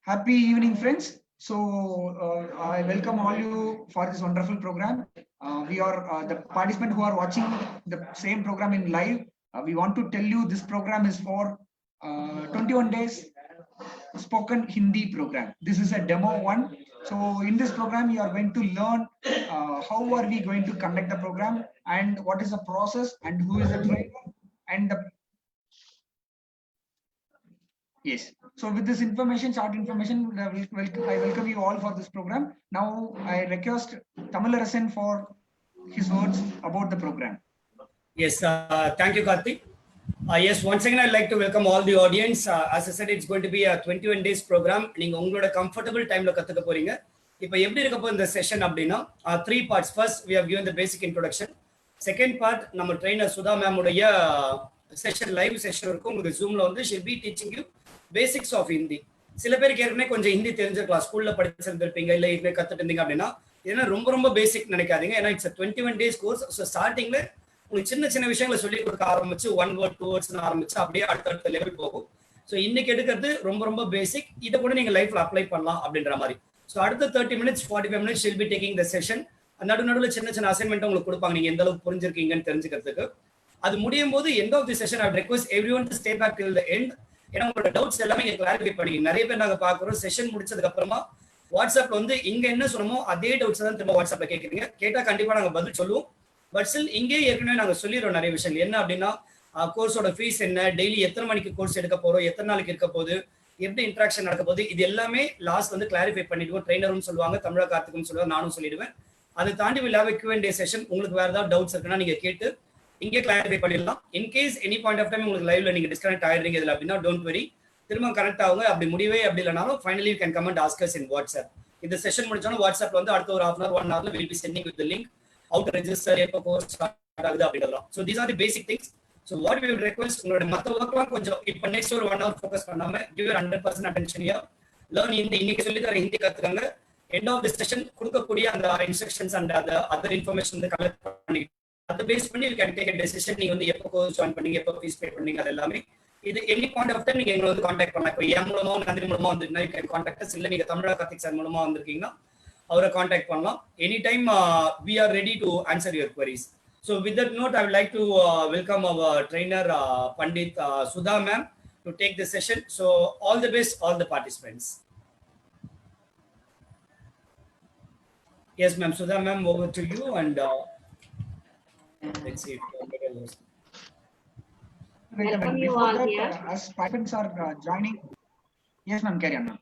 Happy evening, friends. So I welcome all you for this wonderful program. We are the participants who are watching the same program in live. We want to tell you this program is for 21 days spoken Hindi program. This is a demo one. So in this program, you are going to learn how are we going to conduct the program and what is the process and who is the trainer and the yes. So with this information, short information, I welcome you all for this program. Now I request Tamilarasan for his words about the program. Yes, thank you, Karthik. Yes, once again, I'd like to welcome all the audience. As I said, it's going to be a 21 days program. நீங்க உங்களோட comfortable timeல கத்துக்க போறீங்க. இப்போ எப்படி இருக்க போகுது இந்த session அப்படின்னா 3 parts. First, we have given the basic introduction. Second part, நம்ம trainer சுதா மேம் உடைய செஷன் லைவ் செஷன் இருக்கும். உங்களுக்கு Zoomல வந்து she'll be teaching you basics of Hindi. சில பேருக்கு ஏற்கனவே கொஞ்சம் ஹிந்தி தெரிஞ்சிருக்கலாம், ஸ்கூல்ல படிச்சிருந்திருப்பீங்க, இல்லை ஏற்கனவே கத்துட்டு இருந்தீங்க அப்படின்னா ஏன்னா ரொம்ப ரொம்ப பேசிக் நினைக்காதீங்க. ஏன்னா இட்ஸ் 21 டேஸ் கோர்ஸ். ஸோ ஸ்டார்டிங்ல உங்களுக்கு சின்ன சின்ன விஷயங்களை சொல்லி கொடுக்க ஆரம்பிச்சு 1 word 2 words ஆரம்பிச்சு அப்படியே அடுத்த லெவல் போகும். ஸோ இன்னைக்கு எடுக்கிறது ரொம்ப ரொம்ப பேசிக். இதை கூட நீங்க லைஃப்ல அப்ளை பண்ணலாம் அப்படின்ற மாதிரி. ஸோ அடுத்த 30 minutes 45 minutes shall be taking the session. நடுநடுவில் சின்ன சின்ன அசைன்மெண்ட் உங்களுக்கு கொடுப்பாங்க, நீங்க எந்த அளவுக்கு புரிஞ்சிருக்கீங்கன்னு தெரிஞ்சுக்கிறதுக்கு. அது முடியும் போது end of the session I request everyone to stay back till the end. ஏன்னா உங்களோட டவுட்ஸ் எல்லாமே நீங்க கிளாரிஃபை பண்ணிக்க. நிறைய பேர் நாங்க பாக்குறோம் செஷன் முடிச்சதுக்கு அப்புறமா வாட்ஸ்அப்ல வந்து இங்க என்ன சொன்னமோ அதே டவுட்ஸ் தான் திரும்ப வாட்ஸ்அப்ல கேட்குறீங்க. கேட்டா கண்டிப்பா நாங்க பதில் சொல்லுவோம். பட் ஸ்டில் இங்கே ஏற்கனவே நாங்க சொல்லிடுறோம் நிறைய விஷயங்கள். என்ன அப்படின்னா கோர்ஸோட ஃபீஸ் என்ன, டெய்லி எத்தனை மணிக்கு கோர்ஸ் எடுக்க போறோம், எத்தனை நாளைக்கு இருக்க போகுது, எப்படி இன்ட்ராக்ஷன் நடக்க போகுது, இது எல்லாமே லாஸ்ட் வந்து கிளாரிஃபை பண்ணிடுவோம். ட்ரைனரும் சொல்லுவாங்க, தமிழா கார்த்திக்கும் சொல்லுவாங்க, நானும் சொல்லிடுவேன். அதை தாண்டி விழாவை Q&A செஷன். உங்களுக்கு வேற ஏதாவது டவுட்ஸ் இருக்குன்னா நீங்க கேட்டு இங்கே கிளாரிஃபை பண்ணிடலாம். In case any point of time உங்களுக்கு லைவ்ல நீங்க டிஸ்கனெக்ட் ஆயிடுறீங்க இதுல அப்படின்னா டோன்ட் வெரி, திரும்ப கனெக்ட் ஆகுங்க. அப்படி முடியவே அப்படி இல்லைனாலும் finally you can comment ask us in WhatsApp. இந்த செஷன் முடிச்சோன்னா வாட்ஸ்அப்ல வந்து அடுத்த ஒரு half an hour 1 hourல will be sending with the link how to register, எப்போ கோர்ஸ் ஸ்டார்ட் ஆகுது அப்படின்றதெல்லாம். So these are the basic things. So what we will request, உங்களோட மற்ற ஒர்க்லாம் கொஞ்சம் இப்போ நெக்ஸ்ட் ஒரு 1 hour ஃபோக்கஸ் பண்ணாம give your 100% attention here. Learn Hindi. இன்னைக்கு சொல்லி தர ஹிந்தி கத்துக்கங்க. எண்ட் ஆஃப் தி செஷன் கொடுக்கக்கூடிய அந்த இன்ஸ்ட்ரக்ஷன்ஸ் அண்ட் அதர் இன்ஃபர்மேஷன் வந்து கலெக்ட் பண்ணி அதை பேஸ் பண்ணி you can take a decision. நீங்க வந்து எப்போ கோர்ஸ் ஜாயின் பண்ணீங்க, எப்போ ஃபீஸ் பே பண்ணீங்க, அது எல்லாமே இது எனி பாயிண்ட் ஆஃப் டைம் நீங்க எங்களை வந்து காண்டாக்ட் பண்ணலாம். இப்போ என் மூலமா நந்தினி மூலமா வந்துருந்தா யூ கேன் காண்டாக்ட் அஸ். இல்லை நீங்க தமிழா கார்த்திக் சார் மூலமா வந்திருக்கீங்கன்னா அவரை காண்டாக்ட் பண்ணலாம். Any time we are ready to answer your queries. So with that note, I would like to welcome our trainer Pandit Sudha ma'am to take the session. So all the best, all the participants. Yes ma'am, Sudha ma'am, over to you. And let's see if welcome you all here. As participants are joining, yes ma'am, carry on ma'am.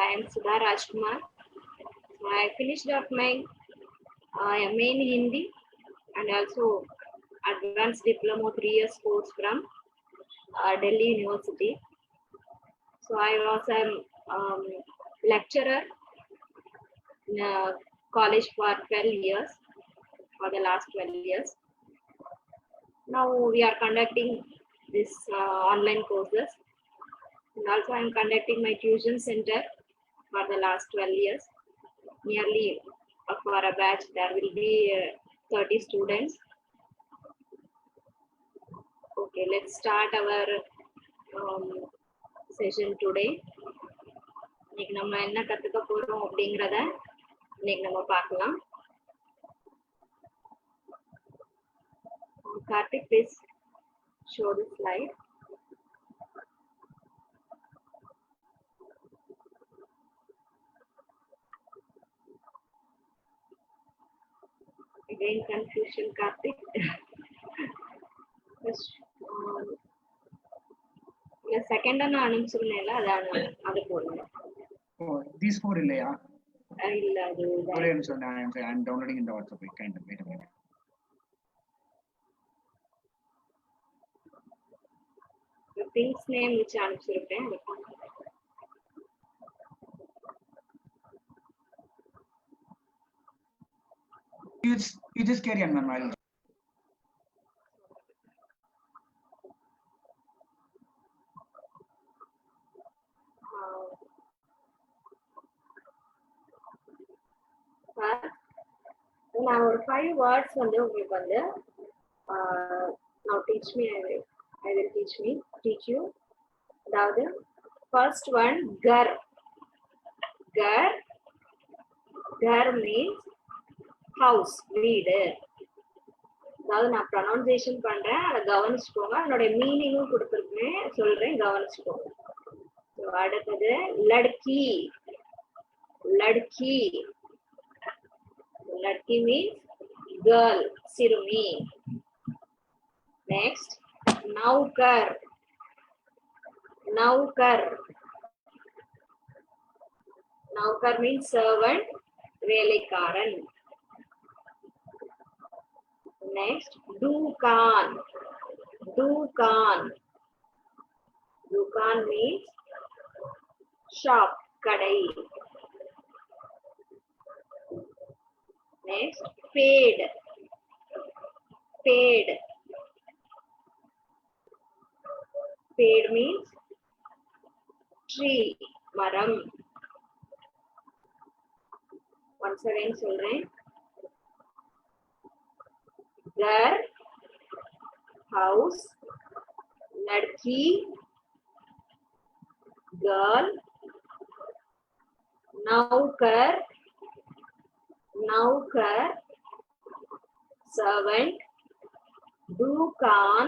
I am Sudha Rajkumar. I finished up my MA in Hindi and also advanced diploma 3 years course from Delhi University. So I was a lecturer in a college for 12 years, for the last 12 years. Now we are conducting this online courses. And also I am conducting my tuition center for the last 12 years. Nearly for a batch there will be 30 students. Okay, let's start our session today. இன்னைக்கு நம்ம என்ன கத்துக்க போறோம் அப்படிங்கறத இன்னைக்கு நம்ம பார்க்கலாம். Karthik, please show the slide. Again confusion, Karthik. Second and anunsurunella adu podunga. Oh, these 4 illaya? Illa adu. I'm downloading in the WhatsApp. Kind of, wait a minute. The thing's name which anusurukken. You just carry on, ma'am. நான் ஒரு 5 words வந்து உங்களுக்கு வந்து now teach me, I will teach me. teach you. அதாவது first one gar. Gar means house, வீடு. அதாவது நான் pronunciation பண்றேன், அதை கவனிச்சுக்கோங்க. அதனுடைய மீனிங்கும் கொடுத்துருக்கேன், சொல்றேன், கவனிச்சுக்கோங்க. அடுத்தது லட்கி. லட்கி means girl, சிறுமி. Next, naukar. Naukar means servant, வேலைக்காரன். Next, dukan. Dukan means shop, kadai. Next, paid. Paid means tree, maram. Once again சொல்றேன். घर, house, लड़की, girl, नौकर, servant, dukan,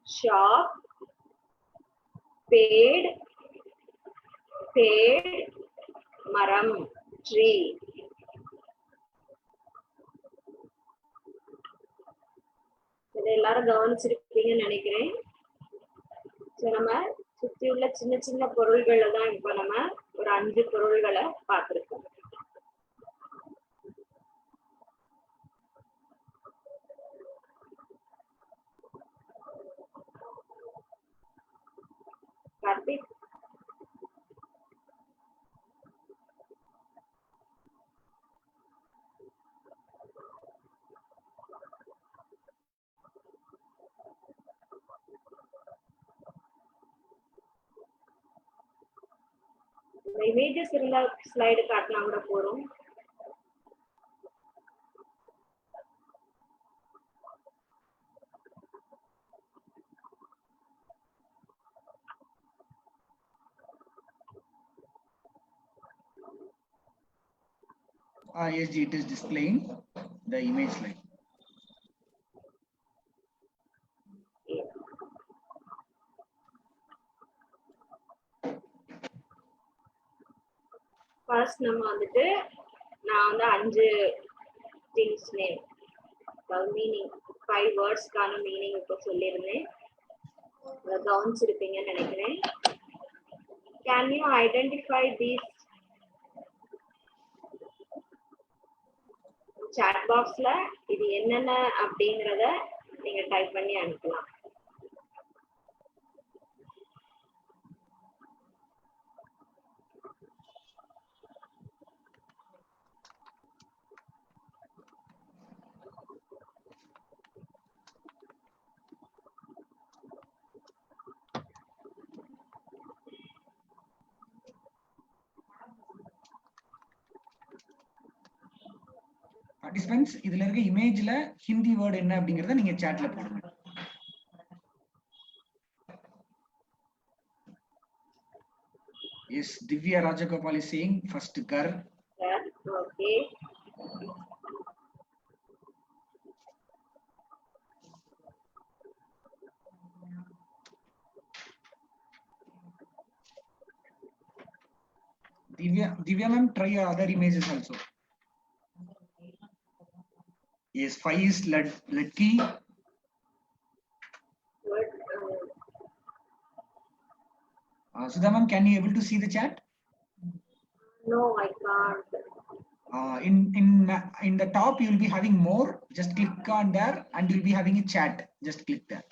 shop, paid, maram, tree. இதை எல்லாரும் கவனிச்சிருப்பீங்கன்னு நினைக்கிறேன். நம்ம சுத்தி உள்ள சின்ன சின்ன பொருள்களை தான் இப்ப நம்ம ஒரு 5 பொருள்களை பார்த்திருக்கோம். கார்த்திக், இமேஜஸ் இருந்தா ஸ்லைடு காட்டினா கூட போறோம். Yes, it is displaying the image slide. First நம்ம வந்துட்டு நான் வந்து 5 திங்ஸ் நேம், மீனிங் 5 வேர்ட்ஸ்க்கான மீனிங் இப்போ சொல்லியிருந்தேன். கவனிச்சிருப்பீங்கன்னு நினைக்கிறேன். Can you identify these? Chat பாக்ஸ்ல இது என்னென்ன அப்படிங்கறத நீங்க டைப் பண்ணி அனுப்பலாம். பார்ட்டிசிபென்ட்ஸ், இதுல இருக்க இமேஜ்ல ஹிந்தி வேர்ட் என்ன அப்படிங்கறத நீங்க சாட்ல போடுங்க. Yes, Divya Rajagopal is saying first gar. Okay. Divya ma'am, try other images also. Yes, 5 is ladki. Sudha ma'am, can you able to see the chat? No, I can't. In the top you will be having more. Just click on there and you will be having a chat. Just click there.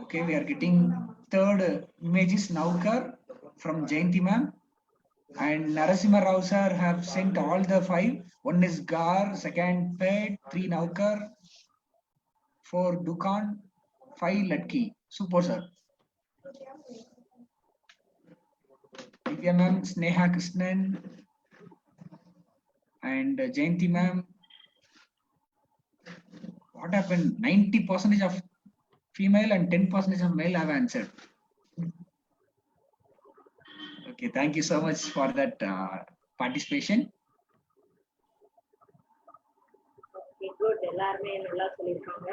Okay, we are getting third image is Naukar from Jayanti ma'am, and Narasimha Rao sir have sent all the 5. One is Gar, second Ped, 3 Naukar, 4 Dukan, 5 Latki. Super sir. Divya ma'am, Sneha Krishnan, And Jayanti ma'am, what happened? 90% of female and 10% of male have answered. Okay, thank you so much for that participation. Okay, good. எல்லாருமே நல்லா சொல்லிருக்காங்க.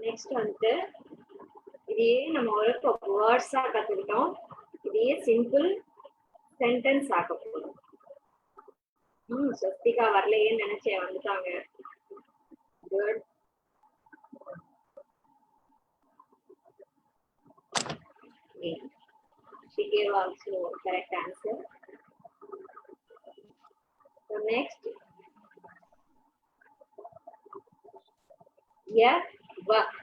Next வந்து இதே நம்ம ஒரு வேர்ட்ஸா கத்துக்கிட்டோம். இதே simple sentence ஆக்க போறோம். ஸ்வஸ்திகா வரலையேன்னு நினைச்சேன், வந்துட்டாங்க. Good. She gave also correct answer. So next, yeah, work.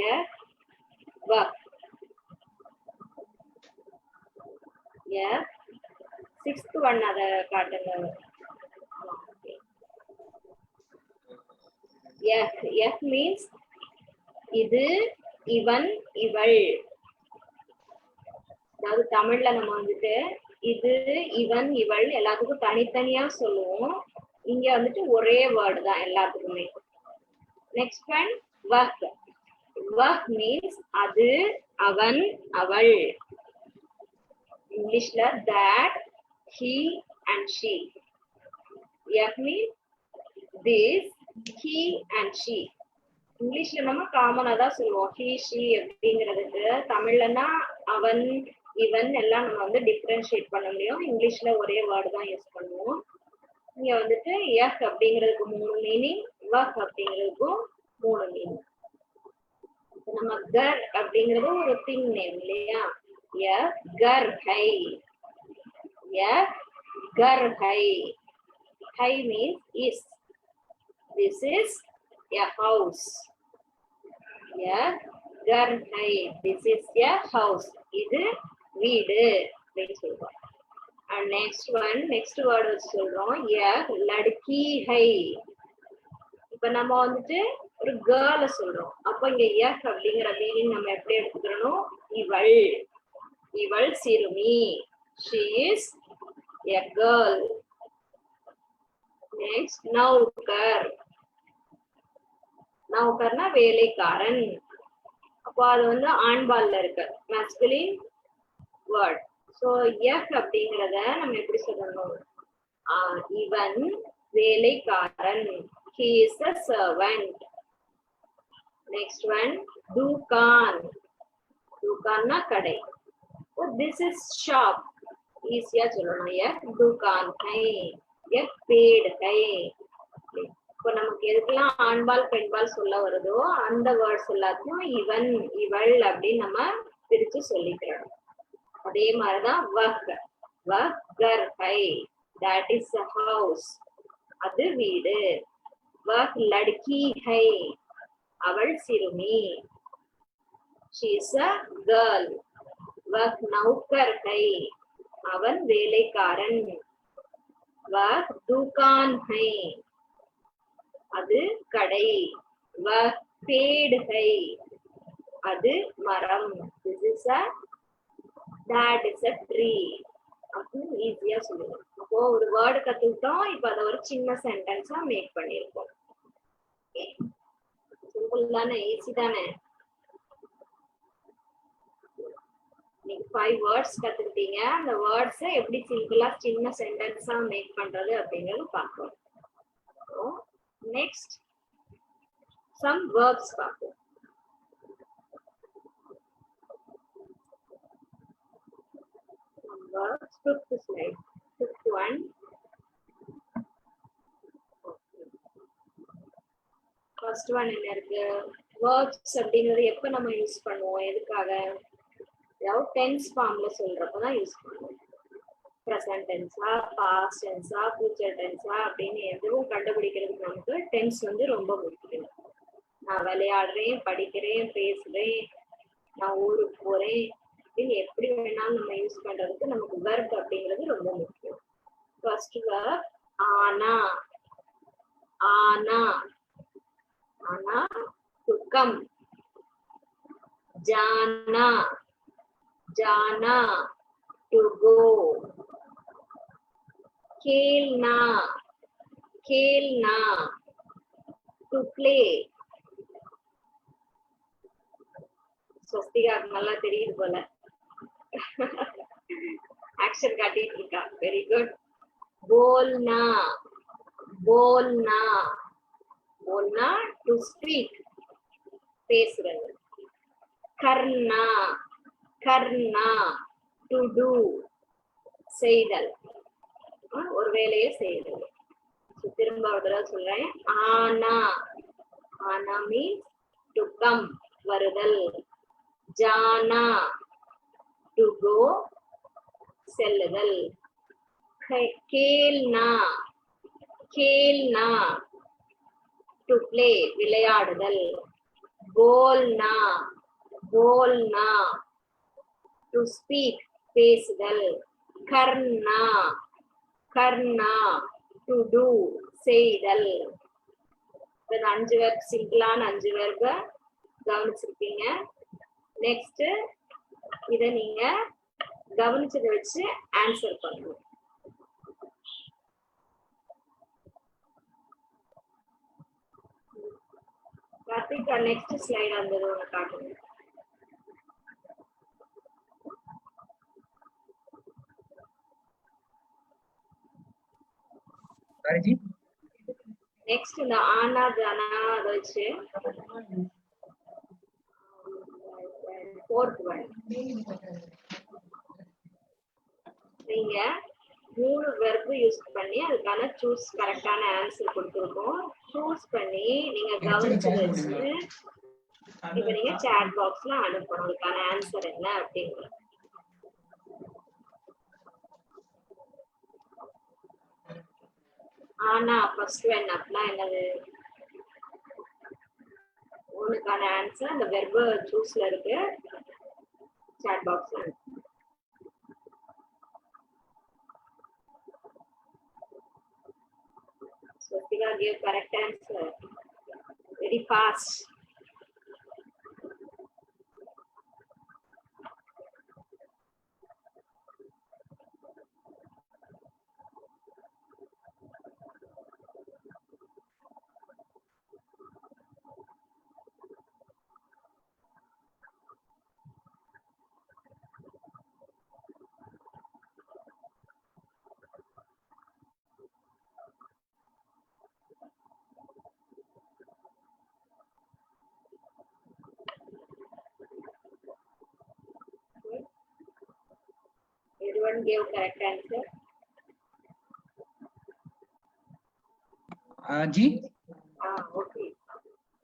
Yeah, work. Yeah, sixth one ada காட்டுங்க. F means இது, இவன், இவள். அதாவது தமிழ்ல நம்ம வந்துட்டு இது, இவன், இவள் எல்லாத்துக்கும் தனித்தனியா சொல்லுவோம். இங்க வந்துட்டு ஒரே வேர்டு தான் எல்லாத்துக்குமே. நெக்ஸ்ட் ஒன் வக். வக் மீன்ஸ் அது, அவன், அவள். இங்கிலீஷ்ல that, he and she. F means this, he and she. இங்கிலீஷ்ல நம்ம காமனா தான் சொல்லுவோம் he, she அப்படிங்கிறதுக்கு. தமிழ்லன்னா அவன், இவன் எல்லாம் நம்ம வந்து டிஃபரன்ஷியேட் பண்ண முடியும். இங்கிலீஷ்ல ஒரே வேர்டு தான் யூஸ் பண்ணுவோம். இங்க வந்துட்டு எஃப் அப்படிங்கிறதுக்கு 3 மீனிங், வக் அப்படிங்கிறதுக்கும் 3 மீனிங். நம்ம கர் அப்படிங்கிறது ஒரு திங் நேம் இல்லையா? எஃப் கர் ஹை. எஃப் கர் ஹை. ஹை means is. This is a house. Yeah, gar hai. This is a house. இது வீடு அப்படின்னு சொல்றோம். And next word வச்சு சொல்றோம் yeah, ladki hai. இப்ப நம்ம வந்துட்டு ஒரு கேர்ள சொல்றோம். அப்ப இங்க yeah அப்படிங்கிற மீனிங் நம்ம எப்படி எடுத்துக்கிறோம்? இவள். இவள் சிறுமி. She is a girl. Next, naukar. நௌகர்னா வேலைக்காரன். அப்போ அது வந்து ஆண்பால்ல இருக்கு, மேஸ்குலின் வேர்ட். சோ எஃப் அப்படிங்கறத நம்ம எப்படி சொல்லணும்? இவன் வேலைக்காரன். he is a servant. next one dukan. dukanna கடை. so this is shop. ஈஸியா சொல்லணும். F dukan hai. F paid hai. இப்போ நமக்கு எதுக்கெல்லாம் ஆண்பால் பெண்பால் சொல்ல வருதோ அந்த வேர்ட்ஸ் எல்லாத்தையும் இவன், இவள் அப்படின்னு நம்ம பிரிச்சு சொல்லிக்கிறோம். அதே மாதிரிதான் வக். வக் கர் ஹை. That is a house. அது வீடு. வக் லட்கி ஹை. அவள் சிறுமி. she is a girl. வக் நௌகர் ஹை. அவன் வேலைக்காரன். வக் துகான் ஹை. அது கடை. வக் பேட் ஹை. அது மரம். this is a, that is a tree. அப்படின்னு ஈஸியா சொல்லுவோம். அப்போ ஒரு வேர்டு கத்துக்கிட்டோம். இப்ப அதை ஒரு சின்ன சென்டென்ஸா மேக் பண்ணிருக்கோம். சிம்பிள் தானே, ஈஸி தானே. நீங்க 5 வேர்ட்ஸ் கத்துக்கிட்டீங்க. அந்த வேர்ட்ஸ் எப்படி சிம்பிளா சின்ன சென்டென்ஸா மேக் பண்றது அப்படிங்கறது பார்ப்போம். Next, some verbs பார்ப்போம். Some verbs, fifth slide, fifth one. First one என்ன இருக்கு? Verbs அப்படிங்கிறது எப்ப நம்ம யூஸ் பண்ணுவோம்? எதுக்காக? ஏதாவது டென்ஸ் ஃபார்ம்ல சொல்றப்பதான் யூஸ் பண்ணுவோம். present tense-ஆ, past tense-ஆ, future tense-ஆ அப்படின்னு எதுவும் கண்டுபிடிக்கிறதுக்கு நமக்கு டென்ஸ் வந்து ரொம்ப முக்கியம். நான் விளையாடுறேன், படிக்கிறேன், பேசுறேன், நான் ஊருக்கு போறேன், அப்படின்னு எப்படி வேணாலும் நம்ம யூஸ் பண்றதுக்கு நமக்கு verb அப்படிங்கிறது ரொம்ப முக்கியம். ஃபர்ஸ்ட் verb ஆனா. ஆனா ஆனா to come. जाना जाना to go. खेलना खेलना to play. स्वस्तिका நல்லா தெரியுது போல. ஆக்ஷன் காட்டிட்டு இருக்கா. Very good. बोलना बोलना बोलना to speak. பேசுறது. करना करना to do. செய்தல். ஒரு வேலையை செய்தல். திரும்ப ஒரு தடவை சொல்றேன். ஆனா ஆனா மீன்ஸ் to come வருதல். जाना to go செல்லுதல். खेलना खेलना to play விளையாடுதல். बोलना बोलना to speak பேசுதல். करना करना to do செய்தல். இந்த 5 வெர்ப் சிம்பிளான 5 வெர்ப கவனிச்சிருப்பீங்க. நெக்ஸ்ட் இத நீங்க கவனிச்சத வச்சு ஆன்சர் பண்ணணும். கார்த்திகா நெக்ஸ்ட் ஸ்லைட் அந்த ஒன்னு காட்டுங்க. Sariji? Next இந்த ஆனா ஜானா அத வச்சு fourth one. நீங்க 3 வெர்ப் யூஸ் பண்ணி அதுக்கான சூஸ் கரெக்டான ஆன்சர் கொடுத்திருக்கோம். சூஸ் பண்ணி நீங்க கவனிச்சு வச்சு இப்ப நீங்க சாட் பாக்ஸ்ல அனுப்பணும் அதுக்கான ஆன்சர் என்ன அப்படிங்கிறது. ஆனா ஃபர்ஸ்ட் ஒன் அப்படின்னா என்னது? உனக்கான ஆன்சர் அந்த வெர்ப் சூஸ்ல இருக்கு. சாட் பாக்ஸ்ல Swastika gave correct answer. Very fast. Everyone gave correct answer. Ji? Okay.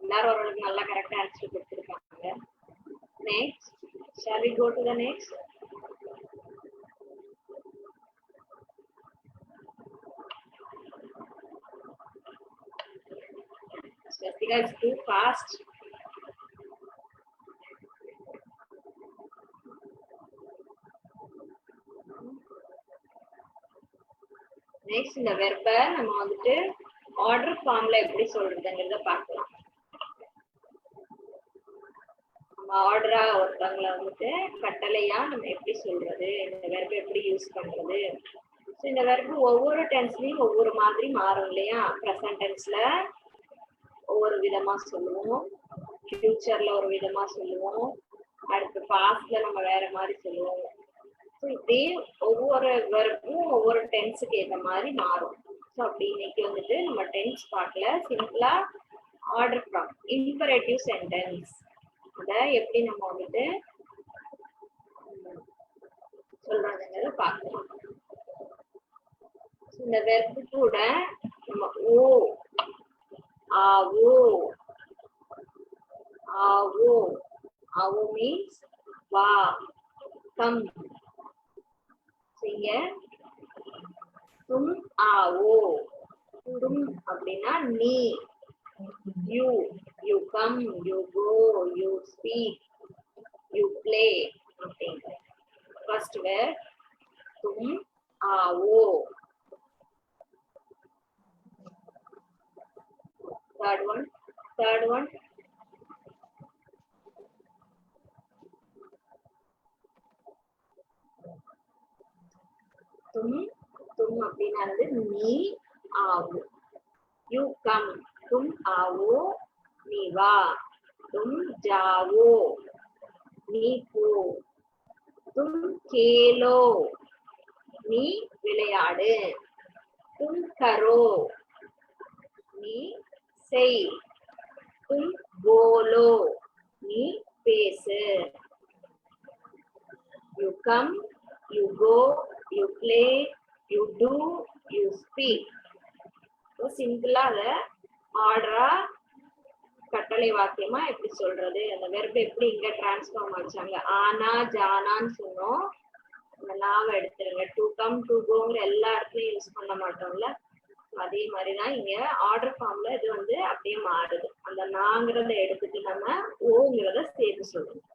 எல்லாரும் அவங்களுக்கு நல்ல கரெக்ட் ஆன்சர் கொடுத்திருக்காங்க. Next, shall we go to the next? Swastika is too fast. Next இந்த வெர்ப நம்ம வந்துட்டு ஆர்டர் ஃபார்ம்ல எப்படி சொல்றதுங்கிறத பார்க்கலாம். நம்ம ஆர்டரா ஒருத்தவங்களை வந்துட்டு கட்டளையா நம்ம எப்படி சொல்றது, இந்த வெர்ப எப்படி யூஸ் பண்றது. ஸோ இந்த வெர்பு ஒவ்வொரு டென்ஸ்லயும் ஒவ்வொரு மாதிரி மாறும் இல்லையா? ப்ரெசன்ட் டென்ஸ்ல ஒவ்வொரு விதமா சொல்லுவோம், ஃபியூச்சர்ல ஒரு விதமா சொல்லுவோம், அடுத்து பாஸ்ட்ல நம்ம வேற மாதிரி சொல்லுவோம். இப்படி ஒவ்வொரு வெர்பும் ஒவ்வொரு டென்ஸுக்கு ஏற்ற மாதிரி மாறும். ஸோ அப்படி இன்னைக்கு வந்துட்டு நம்ம டென்ஸ் பார்ட்ல சிம்பிளா ஆர்டர் ஃப்ரம் இம்பரேட்டிவ் சென்டென்ஸ் அதை எப்படி நம்ம வந்துட்டு சொல்றதுங்கிறத பார்க்கலாம். இந்த வெர்பு கூட நம்ம ஓ ஆவோ ஆவோ ஆவோ மீன்ஸ் வா கம். तुम आओ, तुम அப்படின்னா நீ, you, you come, you go, you speak, you play அப்படிங்கிறது. first word तुम आओ. Third one तुम அப்படினானது நீ आओ. You come, तुम आओ நீ வா. तुम जाओ நீ போ. तुम खेलो நீ விளையாடு. तुम करो நீ செய். तुम बोलो நீ பேசு. You come, you go, you play, you do, you speak. So சிம்பிளா அத ஆர்டரா கட்டளை வாக்கியமா எப்படி சொல்றது, அந்த வெர்ப் எப்படி இங்க டிரான்ஸ்ஃபார்ம் ஆச்சாங்க. ஆனா ஜானான்னு சொன்னோம், அந்த நாவை எடுத்துருங்க. டு கம் டு கோங்கிற எல்லா இடத்துலயும் யூஸ் பண்ண மாட்டோம்ல, அதே மாதிரிதான் இங்க ஆர்டர் ஃபார்ம்ல இது வந்து அப்படியே மாறுது. அந்த நாங்கிறத எடுத்துட்டு நம்ம ஓங்கிறத சேர்த்து சொல்லணும்.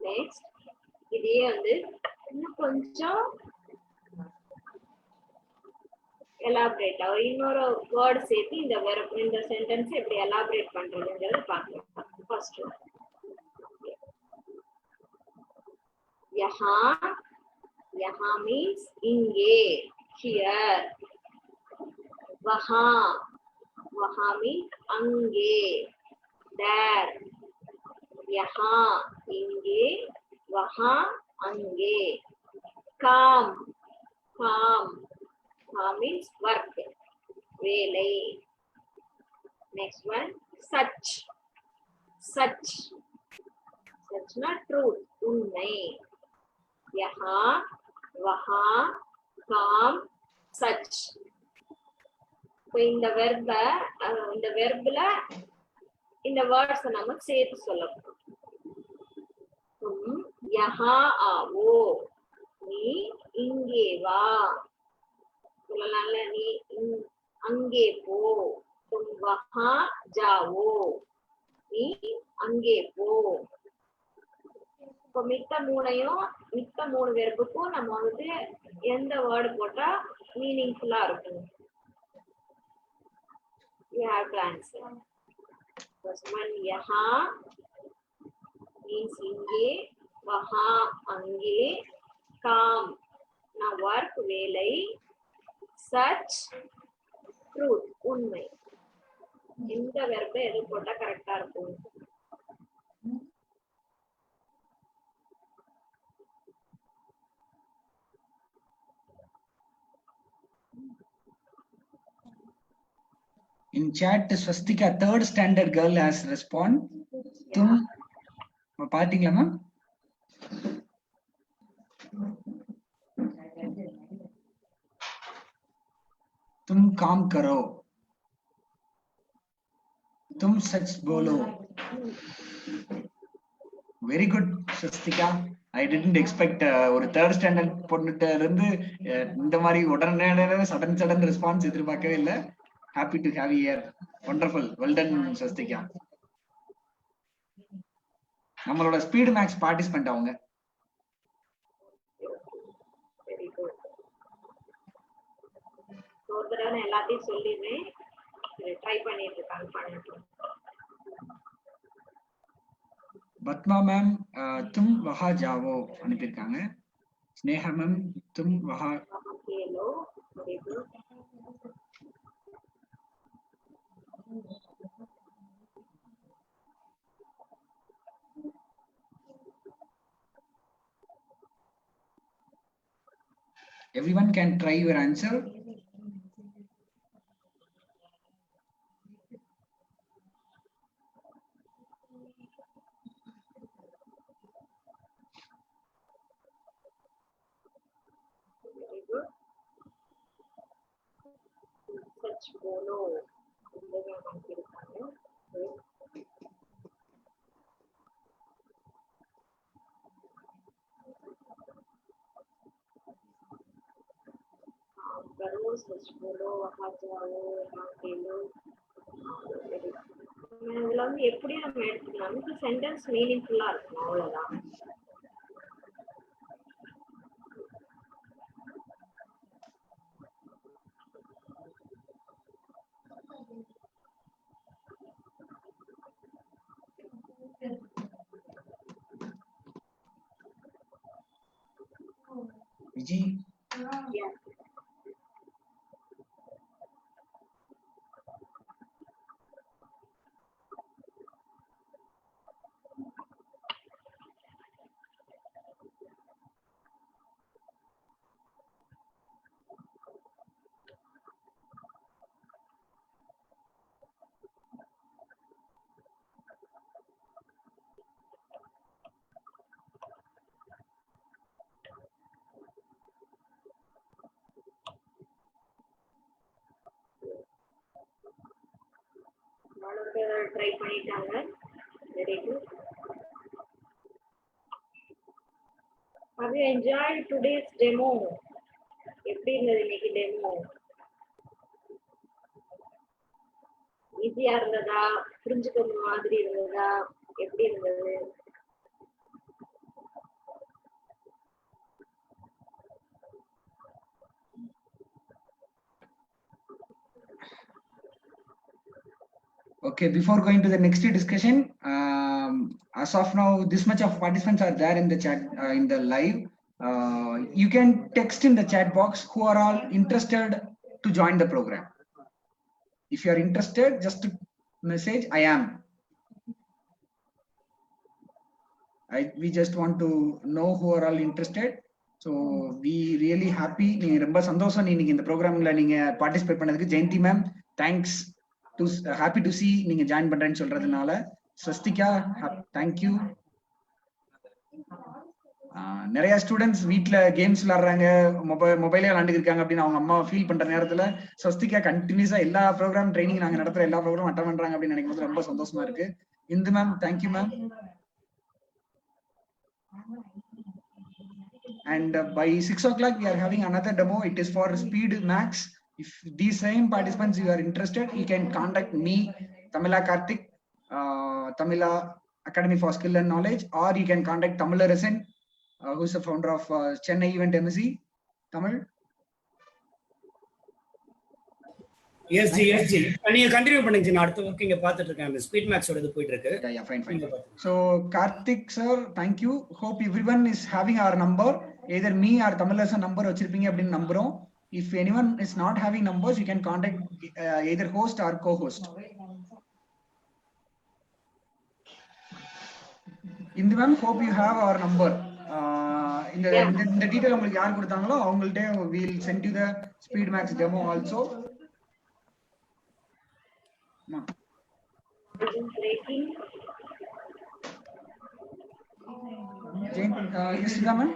நெக்ஸ்ட் இதே வந்து இன்னும் கொஞ்சம் எலாபரேட் ஆகும். இன்னொரு வேர்டு சேர்த்து இந்த சென்டென்ஸ் எப்படி எலாபரேட் பண்றதுங்கிறத பார்க்கலாம். ஃபர்ஸ்ட் யஹா. யஹா மீன்ஸ் இங்கே, ஹியர். வஹா. வஹா மீன்ஸ் அங்கே, தேர். யஹா இங்கே, வஹா அங்கே. காம். காம். காம் மீன்ஸ் ஒர்க், வேலை. நெக்ஸ்ட் ஒன் சச். சச். சச்னா ட்ரூத், உண்மை. யஹா, வஹா, காம், சச். இப்போ இந்த வெர்ப்ல இந்த வேர்ட்ஸ் நம்ம சேர்த்து சொல்லணும். तुम यहाँ आओ நீ இங்கே வா. சொல்லலாம்ல, நீ அங்கே போ. तुम वहाँ जाओ நீ அங்கே போ. இப்போ மித்த மூணு வெர்புக்கும் நம்ம வந்து எந்த வேர்டு போட்டா மீனிங்ஃபுல்லா இருக்கும்? You have to answer. First one, यहाँ means இங்கே, வஹா அங்கே, காம் na work வேலை, such truth உண்மை. இந்த வெர்பை எது போட்டா கரெக்டா இருக்கும்? In chat, Swastika, third standard girl, has respond. तुम பாத்தீங்களா மேம்? तुम काम करो, तुम सच बोलो. Very good, Swastika. I didn't expect ஒரு தேர்ட் ஸ்டாண்டர்ட் பொண்ணுட்ட இருந்து இந்த மாதிரி உடனே சடன் ரெஸ்பான்ஸ் எதிர்பார்க்கவே இல்லை. Happy to have you here. Wonderful. Well done, Swastika. நம்மளோட ஸ்பீட் மேக்ஸ் பார்ட்டிசிபென்ட் அவங்க. Very good. சோதரன எல்லாத்தையும் சொல்லிடுறேன், ட்ரை பண்ணிட்டு இருக்காங்க, பண்ணிட்டு. பத்மா மேம் தும் வஹா ஜாவோ அனுப்பியிருக்காங்க. ஸ்னேகா மேம் தும் வஹா கேலோ. Very good. Everyone can try your answer. Very good. Such bolo. இங்க காமிச்சிருக்காங்க. करो, सच बोलो, वहाँ जाओ, यहाँ खेलो. இதுல வந்து எப்படி நம்ம எடுத்துக்கலாம், சென்டென்ஸ் மீனிங்ஃபுல்லா இருக்கும், அவ்வளவுதான். Viji. Yeah. Try பண்ணிட்டாங்க. Very good. Have you enjoyed today's demo? எப்படி இருந்தது இன்னைக்கு டெமோ? ஈஸியா இருந்ததா, புரிஞ்சுக்கிற மாதிரி இருந்ததா, எப்படி இருந்தது? Okay, before going to the next discussion, as of now, this much of participants are there in the chat, in the live. You can text in the chat box who are all interested to join the program. If you are interested, just to message I am. We just want to know who are all interested. So we really happy. நீங்க ரொம்ப சந்தோஷம் நீங்க இந்த ப்ரோக்ராம்ல நீங்க participate பண்ணதுக்கு. Jayanthi ma'am, thanks. To happy to see நீங்க join பண்றேன்னு சொல்றதுனால. Swastika, thank you. நிறைய ஸ்டூடெண்ட்ஸ் வீட்ல கேம்ஸ் விளையாடுறாங்க, மொபைலே விளையாண்டு இருக்காங்க அப்படின்னு அவங்க அம்மா ஃபீல் பண்ற நேரத்துல ஸ்வஸ்திகா கண்டினியூஸா எல்லா ப்ரோக்ராம் ட்ரைனிங் நாங்க நடத்துற எல்லா ப்ரோக்ராம் அட்டன் பண்றாங்க அப்படின்னு நினைக்கும் போது ரொம்ப சந்தோஷமா இருக்கு. Hindu ma'am, thank you ma'am. And by 6 o'clock we are having another demo. It is for Speed Max. If these same participants you are interested, you can contact me, Tamila Karthik, Tamila Academy for Skill and Knowledge, or you can contact Tamilarasan, who is the founder of Chennai Event MSc. Tamil. Yes ji, yes ji. நீங்க continue பண்ணுங்க G. நான் அடுத்த work இங்க பார்த்துட்டு இருக்கேன். Speed மேக்ஸோட இது போயிட்டு இருக்கு. Yeah, fine. So Karthik sir, thank you. Hope everyone is having our number. Either me or Tamilarasan number வச்சிருப்பீங்க அப்படின்னு நம்புறோம். If anyone is not having numbers, you can contact either host or co-host. Indu ma'am, hope you have our number. இந்த detail உங்களுக்கு யார் கொடுத்தாங்களோ அவங்கள்ட்ட we'll send you the Speed Max demo also. Breaking. Yes, ma'am.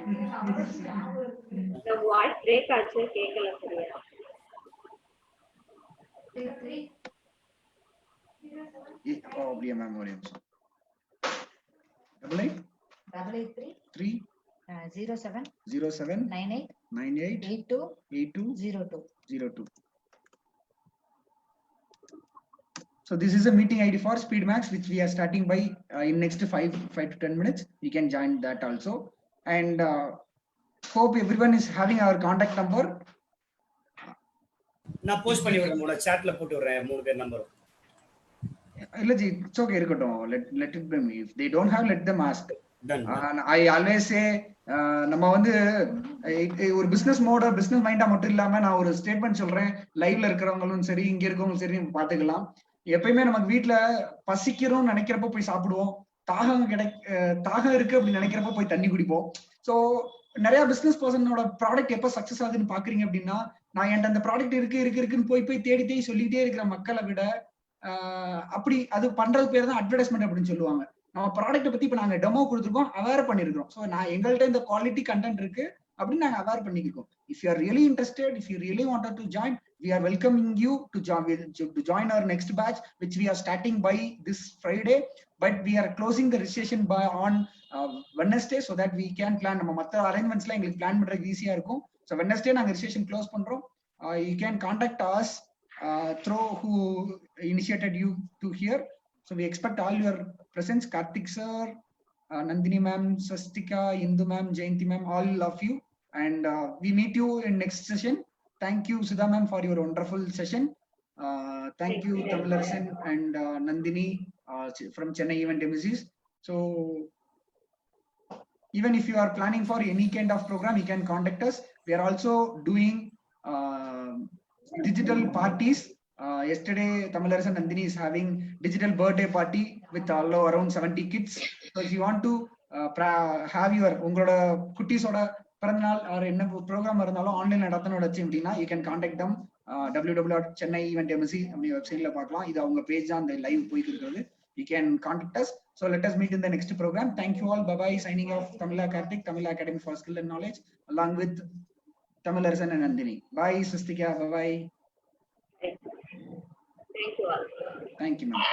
The voice break ஆச்சு, கேட்கல சரியா. 3 oh அப்படியே ma'am ஒரு நிமிஷம். 88 07 98 82 82 02. 02. So this is a meeting ID for Speed Max, which we are starting by in next 5 to 10 minutes. You can join that also. And hope everyone is having our contact number. நான் post பண்ணி விடுறேன், உங்க chatல போட்டு விடுறேன் 3 பேர் number. இல்ல G, it's okay, இருக்கட்டும். Let it be me. If they don't have, let them ask. I always say நம்ம வந்து ஒரு பிசினஸ் மோட பிசினஸ் மைண்டா மட்டும் இல்லாம நான் ஒரு ஸ்டேட்மெண்ட் சொல்றேன். லைவ்ல இருக்கிறவங்களும் சரி, இங்க இருக்கவங்களும் சரி பாத்துக்கலாம். எப்பயுமே நமக்கு வீட்டுல பசிக்கிறோம்னு நினைக்கிறப்ப போய் சாப்பிடுவோம். தாகம் இருக்கு அப்படின்னு நினைக்கிறப்ப போய் தண்ணி குடிப்போம். சோ நிறைய பிசினஸ் பர்சனோட ப்ராடக்ட் எப்ப சக்சஸ் ஆகுதுன்னு பாக்குறீங்க அப்படின்னா, நான் என்கிட்ட அந்த ப்ராடக்ட் இருக்குன்னு போய் தேடி சொல்லிட்டே இருக்கிற மக்களை விட அப்படி அது பண்றது பேர் தான் அட்வர்டைஸ்மெண்ட் அப்படின்னு சொல்லுவாங்க. நம்ம ப்ராடக்ட் பத்தி இப்ப நாங்க டெமோ கொடுத்துருக்கோம், அவேர் பண்ணிருக்கோம். ஸோ நான் எங்கள்கிட்ட இந்த குவாலிட்டி கண்டென்ட் இருக்கு அப்படின்னு நாங்க அவேர் பண்ணிக்கிறோம். If you are really interested, if you really wanted to join, we are welcoming you to join our next batch, which we are starting by this Friday, but we are closing the registration on Wednesday so that we can plan நம்ம மத்த அரேஞ்ச்மெண்ட்ஸ்ல எங்களுக்கு plan பண்றதுக்கு ஈஸியா இருக்கும். So Wednesday நாங்க registration close பண்றோம். You can contact us through who initiated you to here. So we expect all your presence. Karthik sir, Nandini ma'am, Swastika, Indu ma'am, Jayanti ma'am, all of you, and we meet you in next session. Thank you, Sudha ma'am, for your wonderful session. Thank you, Tamilarasan and Nandini from Chennai Event MScs. So even if you are planning for any kind of program, you can contact us. We are also doing digital parties. Yesterday Tamilarasan Nandini is having digital birthday party with around 70 kids. So if you want to have your உங்களோட குட்டீஸோட பிறந்தநாள் or என்ன program இருந்தாலும் online நடத்தணும் வச்சு அப்படின்னா you can contact them. www.chennai-event-mc அப்படி வெப்சைட்ல பார்க்கலாம். இது அவங்க பேஜ் தான், அந்த லைவ் போயிட்டு இருக்கிறது. You can contact us. So let us meet in the next program. Thank you all. Bye bye. Signing off. Tamila Karthik, Tamila Academy for Skill and Knowledge, along with Tamilarasan and Nandini. Bye, Sustika. Bye bye. Thank you all. Thank you, ma'am.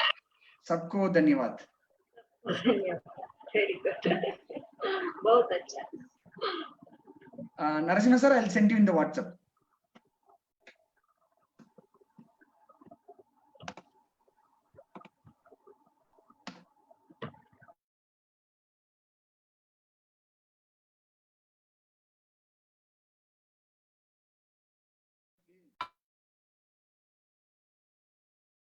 Sabko धन्यवाद. Very good. बहुत अच्छा. Narasimha sir, I'll send you in the WhatsApp.